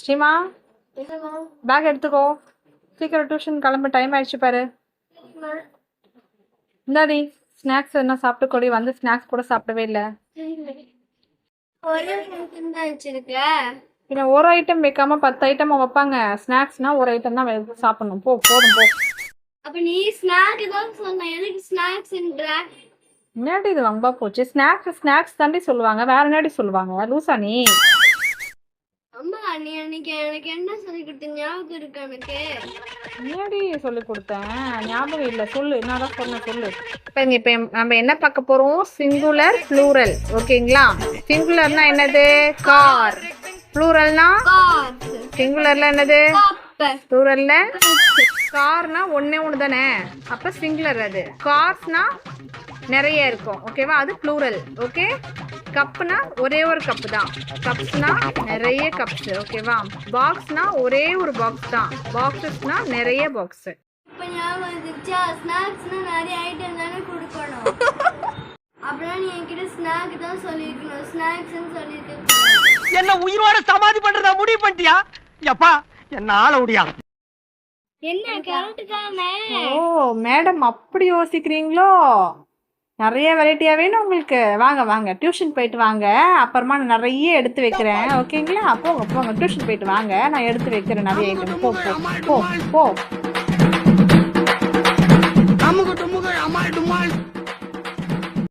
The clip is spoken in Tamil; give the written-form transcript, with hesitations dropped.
ஸ்ரீமா, பேக் எடுத்துக்கோ. சீக்கிரம் டியூஷன் கிளம்ப டைம் ஆயிடுச்சு பாரு. இந்தாடி ஸ்நாக்ஸ் என்ன சாப்பிட்டு கொடி. வந்து ஸ்நாக்ஸ் கூட சாப்பிடவே இல்லை. பின்ன ஒரு ஐட்டம் வைக்காம 10 ஐட்டம் வைப்பாங்க. ஸ்நாக்ஸ்னா ஒரு ஐட்டம் தான் சாப்பிடணும். போதும் போ. அப்ப நீ ஸ்நாக் தான் சொன்ன, எதுக்கு ஸ்நாக்ஸ்ன்ற? என்னடி இது வம்பா போச்சு? ஸ்நாக்ஸ் தாண்டி சொல்லுவாங்க, வேற என்னடி சொல்லுவாங்க? லூசா நீ? அம்மா நீ அன்னைக்கு எனக்கு என்ன சொல்லி கொடுத்த ஞாபகம் இருக்கு எனக்கு? என்னடி சொல்லி கொடுத்தேன்? ஞாபகம் இல்லை. சொல்லு, என்னதான் சொன்ன சொல்லு. இப்போ நம்ம என்ன பார்க்க போறோம்? Singular plural. ஓகேங்களா? சிங்குலர்னா என்னது? கார். ப்ளூரல்னா சிங்குலர்ல என்னது? ப்ளூரல்ல கார்னா ஒன்னே ஒன்று தானே, அப்ப சிங்குலர். அது கார்ஸ்னா நிறைய இருக்கும். ஓகேவா? அது ப்ளூரல். ஓகே. கப்புனா ஒரே ஒரு கப்பு தான். கப்ஸ்னா நிறைய கப்ஸ். ஓகேவா? பாக்ஸ்னா ஒரே ஒரு பாக்ஸ் தான். பாக்ஸஸ்னா நிறைய பாக்ஸ். இப்ப ஞாபகம் வந்துச்சா? ஸ்நாக்ஸ்னா நிறைய ஐட்டம் தானே கொடுக்கணும். அப்படின்னா நீ என்கிட்ட ஸ்நாக் தான் சொல்லிருக்கணும், ஸ்நாக்ஸ்னு சொல்லிருக்க. என்ன உயிரோட சமாதி பண்றதா முடிவு பண்ணிட்டியா? எப்பா என்ன ஆள முடியா? என்ன கரெக்ட் தானே? ஓ மேடம், அப்படி யோசிக்கிறீங்களோ? நிறைய வெரைட்டியா வேணும் உங்களுக்கு? வாங்க வாங்க, டியூஷன் போயிட்டு வாங்க. அப்புறமா நான் நிறைய எடுத்து வைக்கிறேன். ஓகேங்களா? போங்க டியூஷன் போயிட்டு வாங்க, நான் எடுத்து வைக்கிறேன் நிறைய ஐட்டம். போ.